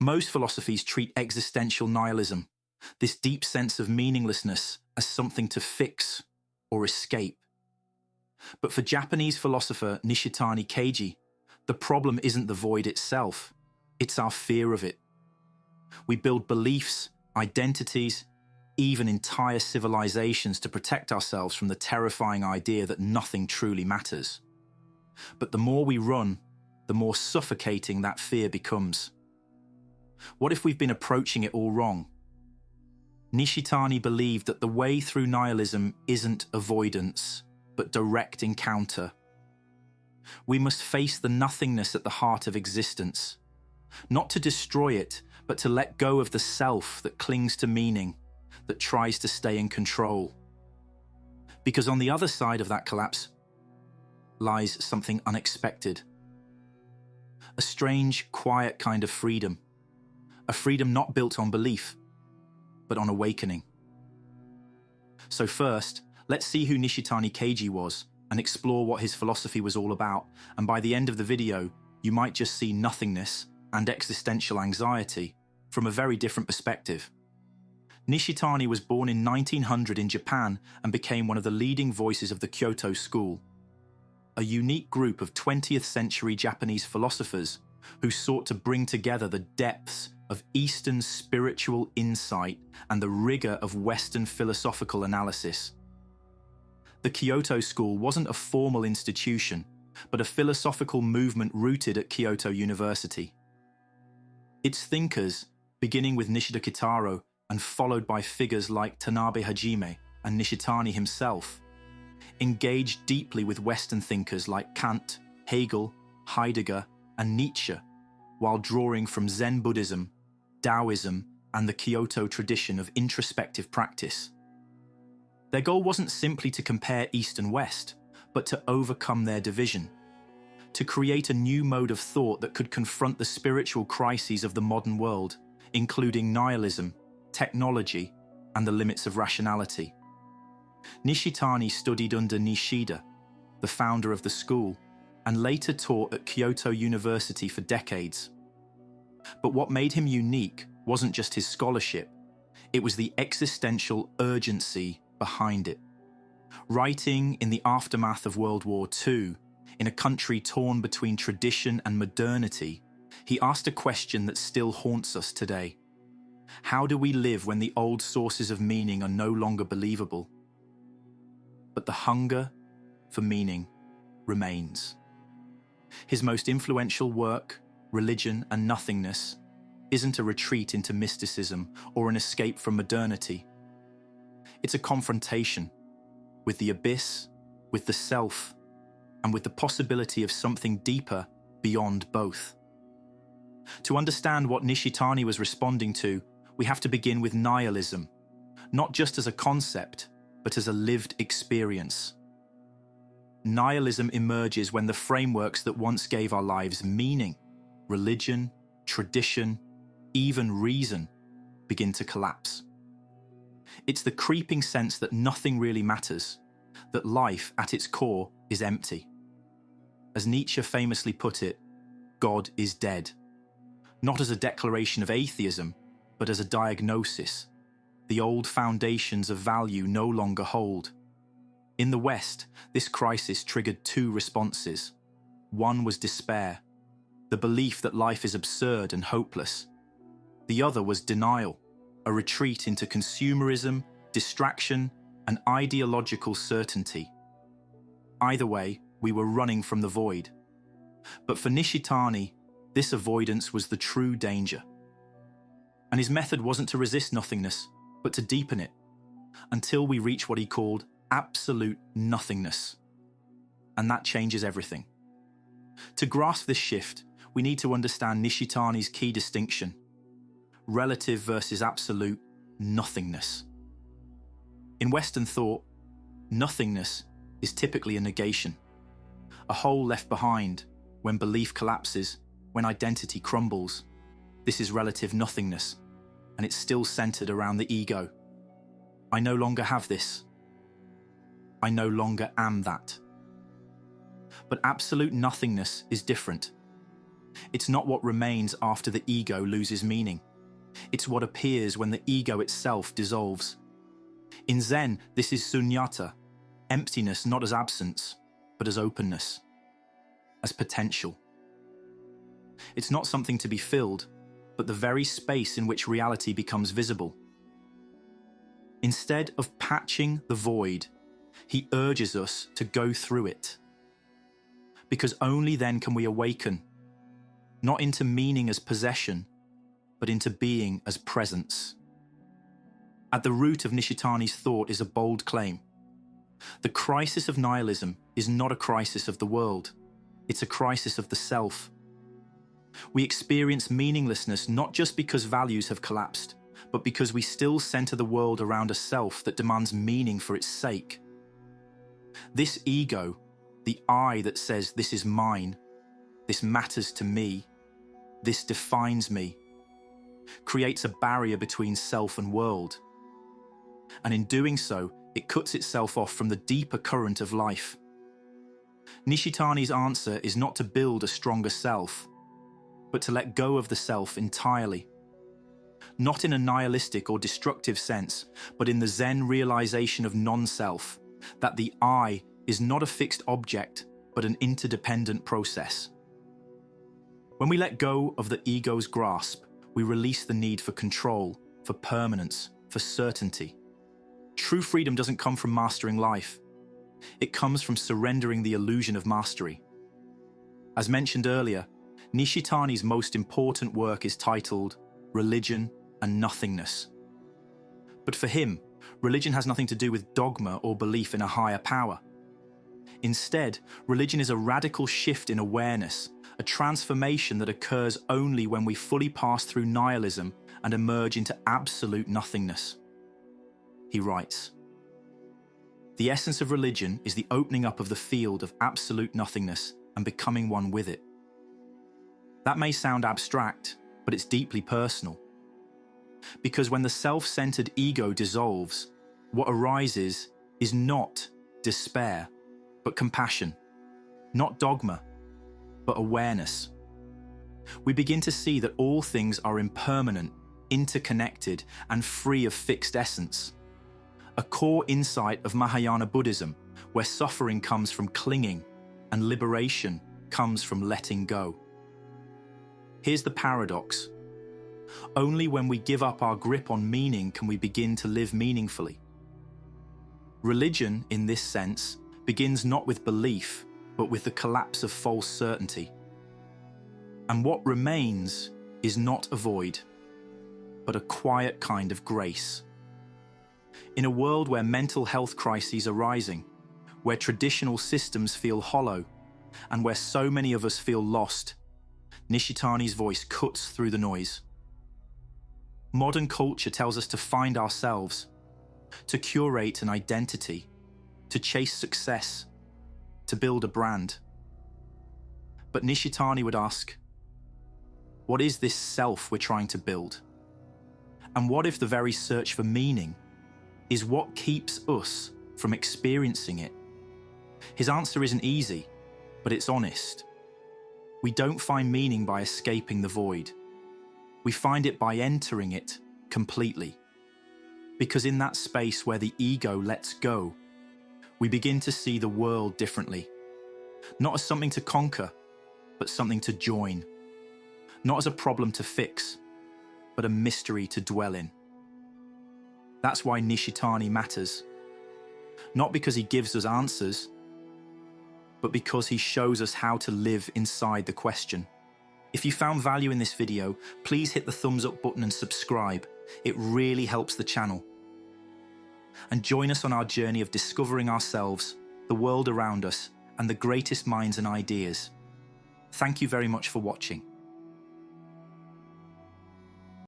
Most philosophies treat existential nihilism, this deep sense of meaninglessness, as something to fix or escape. But for Japanese philosopher Nishitani Keiji, the problem isn't the void itself, it's our fear of it. We build beliefs, identities, even entire civilizations to protect ourselves from the terrifying idea that nothing truly matters. But the more we run, the more suffocating that fear becomes. What if we've been approaching it all wrong? Nishitani believed that the way through nihilism isn't avoidance, but direct encounter. We must face the nothingness at the heart of existence, not to destroy it, but to let go of the self that clings to meaning, that tries to stay in control. Because on the other side of that collapse lies something unexpected. A strange, quiet kind of freedom. A freedom not built on belief, but on awakening. So first, let's see who Nishitani Keiji was and explore what his philosophy was all about. And by the end of the video, you might just see nothingness and existential anxiety from a very different perspective. Nishitani was born in 1900 in Japan and became one of the leading voices of the Kyoto School, a unique group of 20th century Japanese philosophers who sought to bring together the depths of Eastern spiritual insight and the rigor of Western philosophical analysis. The Kyoto School wasn't a formal institution, but a philosophical movement rooted at Kyoto University. Its thinkers, beginning with Nishida Kitaro and followed by figures like Tanabe Hajime and Nishitani himself, engaged deeply with Western thinkers like Kant, Hegel, Heidegger, and Nietzsche, while drawing from Zen Buddhism, Taoism, and the Kyoto tradition of introspective practice. Their goal wasn't simply to compare East and West, but to overcome their division, to create a new mode of thought that could confront the spiritual crises of the modern world, including nihilism, technology, and the limits of rationality. Nishitani studied under Nishida, the founder of the school, and later taught at Kyoto University for decades. But what made him unique wasn't just his scholarship, it was the existential urgency behind it. Writing in the aftermath of World War II, in a country torn between tradition and modernity, he asked a question that still haunts us today. How do we live when the old sources of meaning are no longer believable? But the hunger for meaning remains. His most influential work, Religion and Nothingness, isn't a retreat into mysticism or an escape from modernity. It's a confrontation with the abyss, with the self, and with the possibility of something deeper beyond both. To understand what Nishitani was responding to, we have to begin with nihilism, not just as a concept, but as a lived experience. Nihilism emerges when the frameworks that once gave our lives meaning, religion, tradition, even reason, begin to collapse. It's the creeping sense that nothing really matters, that life at its core is empty. As Nietzsche famously put it, God is dead. Not as a declaration of atheism, but as a diagnosis. The old foundations of value no longer hold. In the West, this crisis triggered two responses. One was despair, the belief that life is absurd and hopeless. The other was denial, a retreat into consumerism, distraction, and ideological certainty. Either way, we were running from the void. But for Nishitani, this avoidance was the true danger. And his method wasn't to resist nothingness, but to deepen it, until we reach what he called absolute nothingness. And that changes everything. To grasp this shift, we need to understand Nishitani's key distinction: relative versus absolute nothingness. In Western thought, nothingness is typically a negation, a hole left behind when belief collapses, when identity crumbles. This is relative nothingness, and it's still centered around the ego. I no longer have this. I no longer am that. But absolute nothingness is different. It's not what remains after the ego loses meaning. It's what appears when the ego itself dissolves. In Zen, this is sunyatā, emptiness not as absence, but as openness, as potential. It's not something to be filled, but the very space in which reality becomes visible. Instead of patching the void, he urges us to go through it. Because only then can we awaken, not into meaning as possession, but into being as presence. At the root of Nishitani's thought is a bold claim. The crisis of nihilism is not a crisis of the world, it's a crisis of the self. We experience meaninglessness not just because values have collapsed, but because we still center the world around a self that demands meaning for its sake. This ego, the I that says this is mine, this matters to me, this defines me, creates a barrier between self and world. And in doing so, it cuts itself off from the deeper current of life. Nishitani's answer is not to build a stronger self, but to let go of the self entirely. Not in a nihilistic or destructive sense, but in the Zen realization of non-self, that the I is not a fixed object, but an interdependent process. When we let go of the ego's grasp, we release the need for control, for permanence, for certainty. True freedom doesn't come from mastering life. It comes from surrendering the illusion of mastery. As mentioned earlier, Nishitani's most important work is titled Religion and Nothingness. But for him, religion has nothing to do with dogma or belief in a higher power. Instead, religion is a radical shift in awareness, a transformation that occurs only when we fully pass through nihilism and emerge into absolute nothingness. He writes, "The essence of religion is the opening up of the field of absolute nothingness and becoming one with it." That may sound abstract, but it's deeply personal. Because when the self-centered ego dissolves, what arises is not despair, but compassion. Not dogma, but awareness. We begin to see that all things are impermanent, interconnected, and free of fixed essence. A core insight of Mahayana Buddhism, where suffering comes from clinging and liberation comes from letting go. Here's the paradox. Only when we give up our grip on meaning can we begin to live meaningfully. Religion, in this sense, begins not with belief, but with the collapse of false certainty. And what remains is not a void, but a quiet kind of grace. In a world where mental health crises are rising, where traditional systems feel hollow, and where so many of us feel lost, Nishitani's voice cuts through the noise. Modern culture tells us to find ourselves, to curate an identity, to chase success, to build a brand. But Nishitani would ask, what is this self we're trying to build? And what if the very search for meaning is what keeps us from experiencing it? His answer isn't easy, but it's honest. We don't find meaning by escaping the void. We find it by entering it completely. Because in that space where the ego lets go, we begin to see the world differently. Not as something to conquer, but something to join. Not as a problem to fix, but a mystery to dwell in. That's why Nishitani matters. Not because he gives us answers, but because he shows us how to live inside the question. If you found value in this video, please hit the thumbs up button and subscribe. It really helps the channel. And join us on our journey of discovering ourselves, the world around us, and the greatest minds and ideas. Thank you very much for watching.